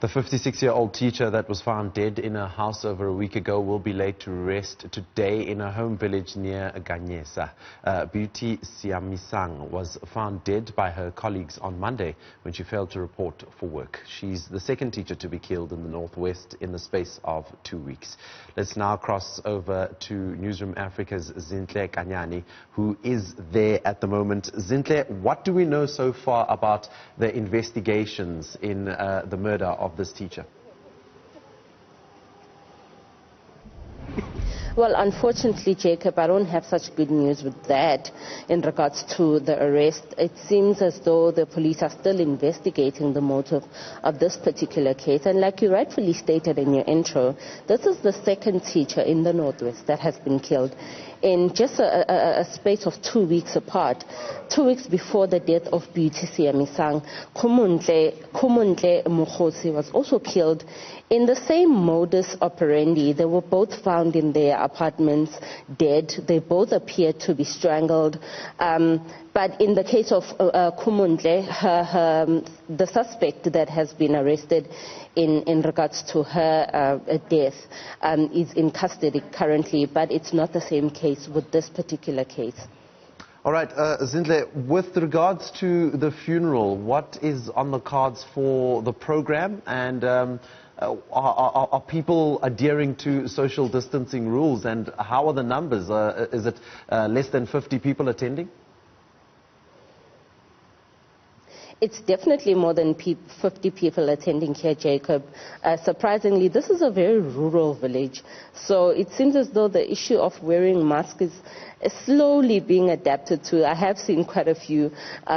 The 56-year-old teacher that was found dead in a house over a week ago will be laid to rest today in a home village near Ganyesa. Beauty Siamisang was found dead by her colleagues on Monday when she failed to report for work. She's the second teacher to be killed in the northwest in the space of 2 weeks. Let's now cross over to Newsroom Africa's Zinhle, who is there at the moment. Zinhle, what do we know so far about the investigations in the murder of this teacher? Well, unfortunately, Jacob, I don't have such good news with that in regards to the arrest. It seems as though the police are still investigating the motive of this particular case. And like you rightfully stated in your intro, this is the second teacher in the Northwest that has been killed in just a space of 2 weeks apart. 2 weeks before the death of Beauty Siamisang, Kumundle Mukhosi was also killed in the same modus operandi. They were both found in their apartments dead. They both appeared to be strangled. But in the case of Kumundle, the suspect that has been arrested in regards to her death is in custody currently, but it's not the same case with this particular case. All right, Zinhle, with regards to the funeral, what is on the cards for the program, and are people adhering to social distancing rules, and how are the numbers? Is it less than 50 people attending? It's definitely more than 50 people attending here, Jacob. Surprisingly, this is a very rural village, so it seems as though the issue of wearing masks is slowly being adapted to. I have seen quite a few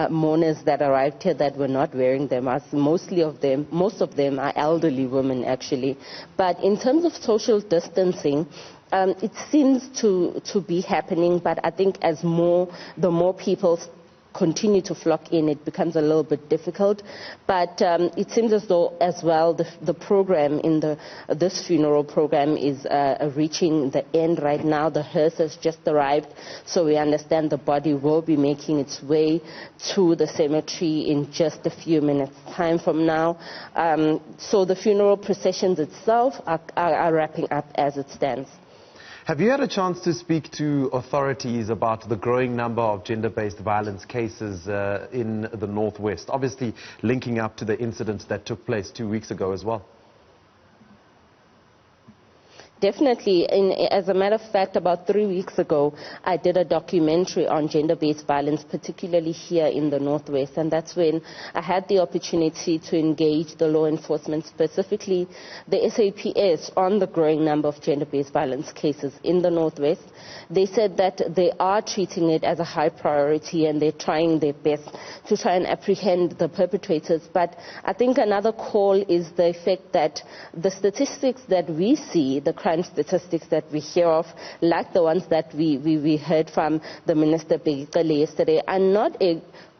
mourners that arrived here that were not wearing their masks. Most of them are elderly women, actually. But in terms of social distancing, it seems to be happening, but I think the more people continue to flock in, it becomes a little bit difficult. But it seems as though as well the program in this funeral program is reaching the end right now. The hearse has just arrived, so we understand the body will be making its way to the cemetery in just a few minutes time from now. So the funeral processions itself are wrapping up as it stands. Have you had a chance to speak to authorities about the growing number of gender-based violence cases in the Northwest, obviously linking up to the incident that took place 2 weeks ago as well? Definitely. As a matter of fact, about 3 weeks ago, I did a documentary on gender-based violence, particularly here in the Northwest, and that's when I had the opportunity to engage the law enforcement, specifically the SAPS, on the growing number of gender-based violence cases in the Northwest. They said that they are treating it as a high priority and they're trying their best to try and apprehend the perpetrators. But I think another call is the effect that the statistics that we see, the crime statistics that we hear of, like the ones that we heard from the Minister yesterday, are not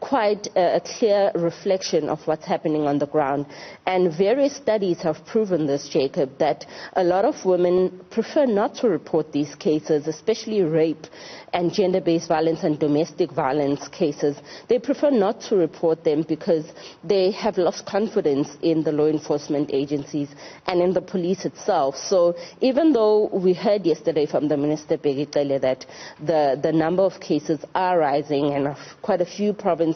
quite a clear reflection of what's happening on the ground. And various studies have proven this, Jacob, that a lot of women prefer not to report these cases, especially rape and gender-based violence and domestic violence cases. They prefer not to report them because they have lost confidence in the law enforcement agencies and in the police itself. So even though we heard yesterday from the Minister that the number of cases are rising and quite a few provinces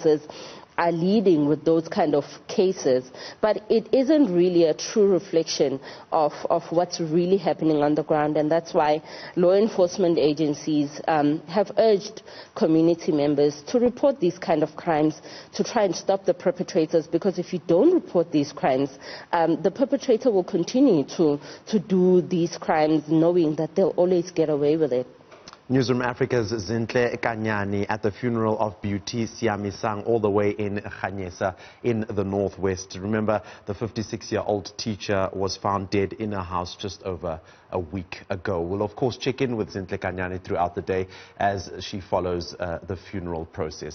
are leading with those kind of cases, but it isn't really a true reflection of what's really happening on the ground. And that's why law enforcement agencies have urged community members to report these kind of crimes to try and stop the perpetrators, because if you don't report these crimes, the perpetrator will continue to do these crimes knowing that they'll always get away with it. Newsroom Africa's Zinhle at the funeral of Beauty Siamisang, all the way in Ganyesa in the Northwest. Remember, the 56-year-old teacher was found dead in a house just over a week ago. We'll of course check in with Zinhle throughout the day as she follows the funeral process.